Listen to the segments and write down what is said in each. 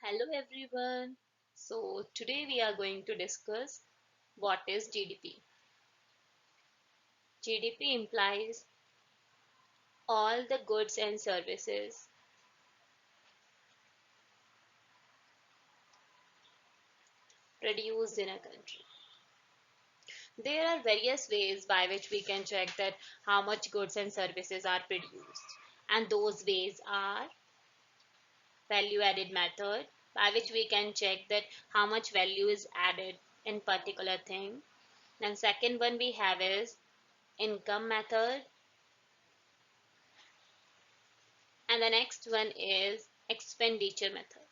Hello everyone. So today we are going to discuss what is GDP. GDP implies all the goods and services produced in a country. There are various ways by which we can check that how much goods and services are produced. And those ways are value added method by which we can check that how much value is added in particular thing. Then second one we have is income method, and the next one is expenditure method.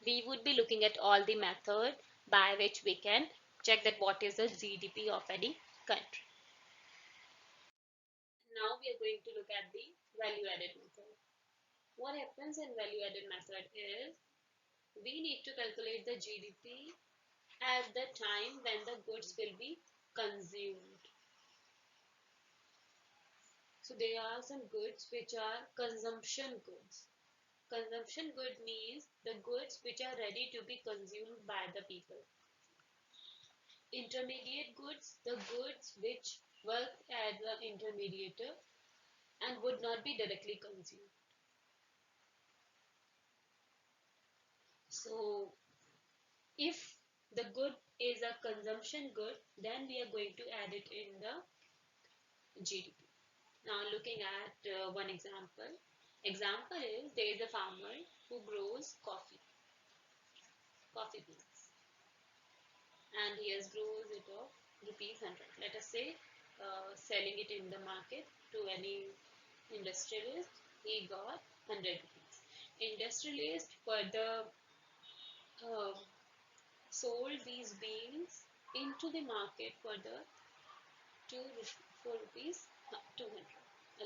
We would be looking at all the method by which we can check that what is the GDP of any country. Now we are going to look at the value added method. What happens in value added method is we need to calculate the GDP at the time when the goods will be consumed. So there are some goods which are consumption goods. Consumption good means the goods which are ready to be consumed by the people. Intermediate goods, the goods which work as an intermediator and would not be directly consumed. So if the good is a consumption good, then we are going to add it in the GDP. Now looking at one example. Example is there is a farmer who grows coffee beans, and he has grows it of rupees 100. Let us say selling it in the market to any industrialist, he got 100 rupees. Industrialist further uh, sold these beans into the market for the 2 for rupees 200.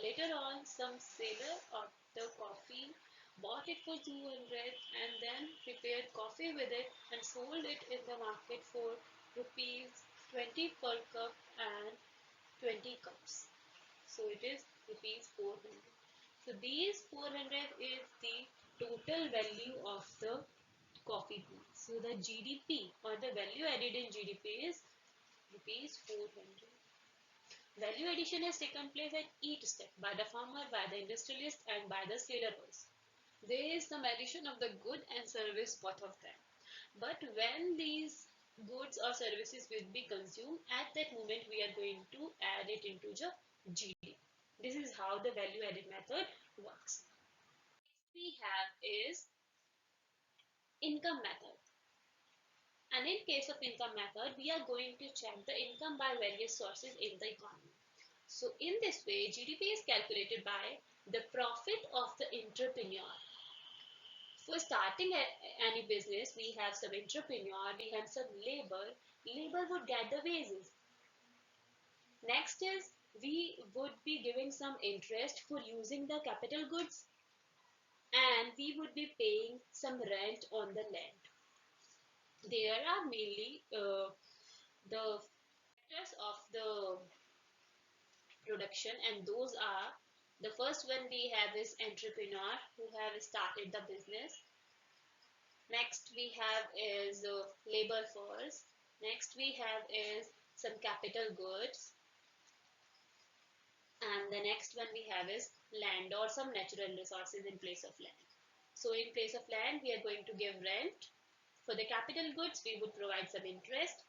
Later on, some seller of the coffee bought it for 200 and then prepared coffee with it and sold it in the market for rupees 20 per cup and 20 cups. So it is rupees 400. So these 400 is the total value of the coffee bean. So the GDP or the value added in GDP is rupees 400. Value addition has taken place at each step by the farmer, by the industrialist, and by the seller also. There is some addition of the good and service, both of them. But when these goods or services will be consumed, at that moment we are going to add it into the GDP. This is how the value added method works. Next we have is income method. And in case of income method, we are going to check the income by various sources in the economy. So in this way, GDP is calculated by the profit of the entrepreneur. For starting any business, we have some entrepreneur, we have some labor. Labor would get the wages. Next is we would be giving some interest for using the capital goods, and we would be paying some rent on the land. There are mainly the factors of the production, and those are the first one we have is entrepreneur who have started the business. Next we have is labor force. Next we have is some capital goods, and the next one we have is land or some natural resources in place of land. So in place of land we are going to give rent. For the capital goods we would provide some interest.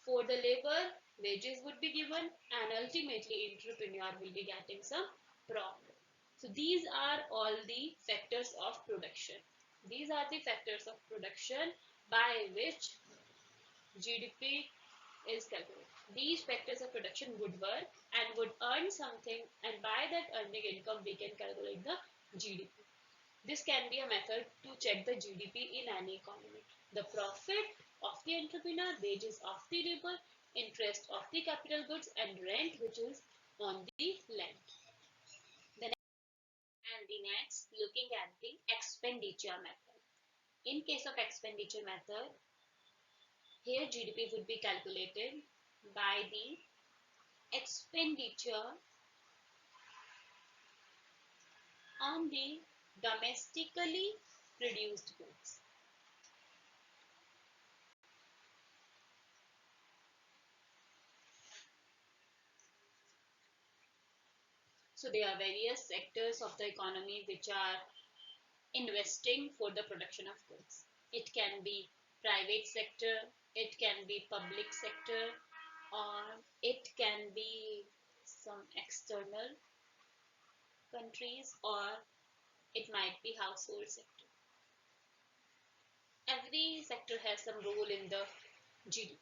For the labor, wages would be given, and ultimately entrepreneur will be getting some profit. So these are all the factors of production. These are the factors of production by which GDP is calculated. These factors of production would work and would earn something, and by that earning income we can calculate the GDP. This can be a method to check the GDP in any economy. The profit of the entrepreneur, wages of the labor, interest of the capital goods, and rent which is on the land. The next, looking at the expenditure method. In case of expenditure method, here GDP would be calculated by the expenditure on the domestically produced goods. So there are various sectors of the economy which are investing for the production of goods. It can be private sector, it can be public sector, or it can be some external countries, or it might be household sector. Every sector has some role in the GDP.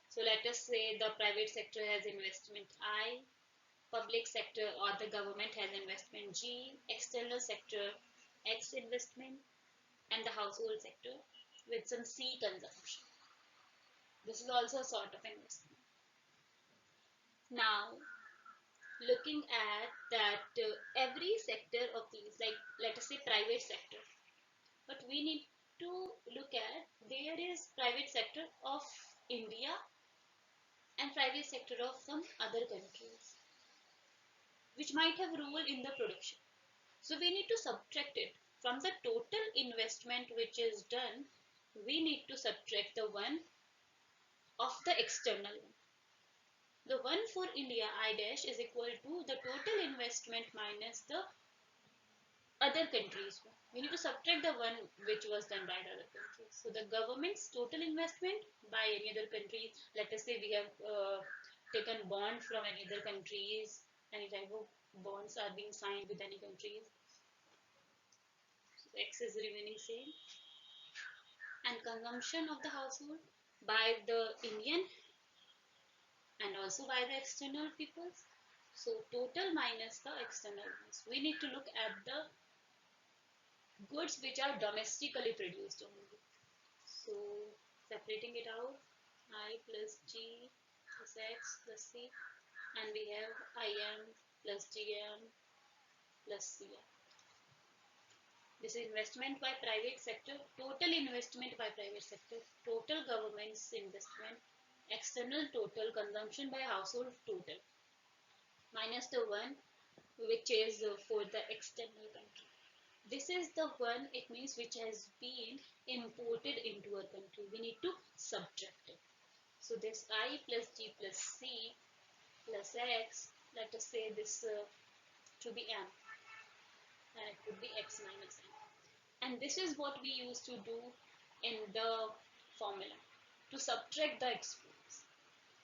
So let us say the private sector has investment I, public sector or the government has investment G, external sector X investment, and the household sector with some C consumption. This is also a sort of investment. Now, looking at that every sector of these, like let us say private sector, but we need to look at there is private sector of India and private sector of some other countries which might have role in the production. So we need to subtract it from the total investment which is done. We need to subtract the one of the external one. The one for India I dash is equal to the total investment minus the other countries. We need to subtract the one which was done by the other countries. So the government's total investment by any other countries. Let us say we have taken bond from any other countries. Any type of bonds are being signed with any countries. So X is remaining same. And consumption of the household by the Indian and also by the external peoples. So total minus the external ones. We need to look at the goods which are domestically produced only. So separating it out, I plus G plus X plus C, and we have IM plus GM plus CM. This is investment by private sector, total investment by private sector, total government's investment, external total consumption by household total, minus the one which is for the external country. This is the one, it means which has been imported into a country. We need to subtract it. So this I plus G plus C plus X, let us say this to be M, and it would be X minus M. And this is what we used to do in the formula to subtract the exports.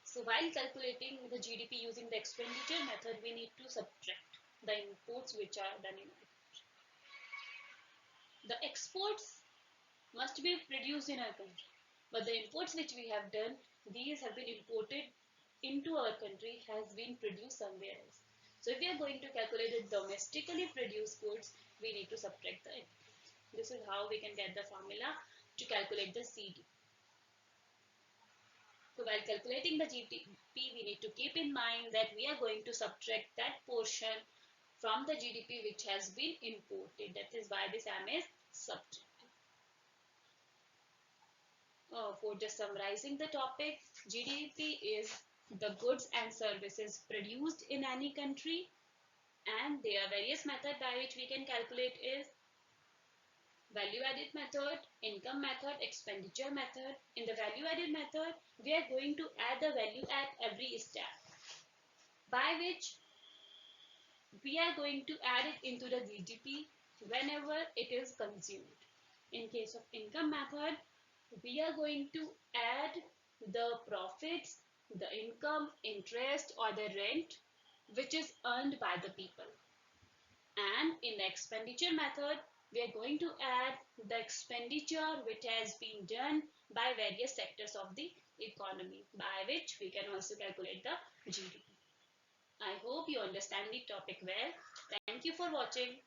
So while calculating the GDP using the expenditure method, we need to subtract the imports which are done in our country. The exports must be produced in our country, but the imports which we have done, these have been imported into our country, has been produced somewhere else. So if we are going to calculate the domestically produced goods, we need to subtract the imports. This is how we can get the formula to calculate the GDP. So while calculating the GDP, we need to keep in mind that we are going to subtract that portion from the GDP which has been imported. That is why this M is subtracted. For just summarizing the topic, GDP is the goods and services produced in any country, and there are various methods by which we can calculate is value added method, income method, expenditure method. In the value added method, we are going to add the value at every step, by which we are going to add it into the GDP whenever it is consumed. In case of income method, we are going to add the profits, the income, interest or the rent which is earned by the people. And in the expenditure method, we are going to add the expenditure which has been done by various sectors of the economy, by which we can also calculate the GDP. I hope you understand the topic well. Thank you for watching.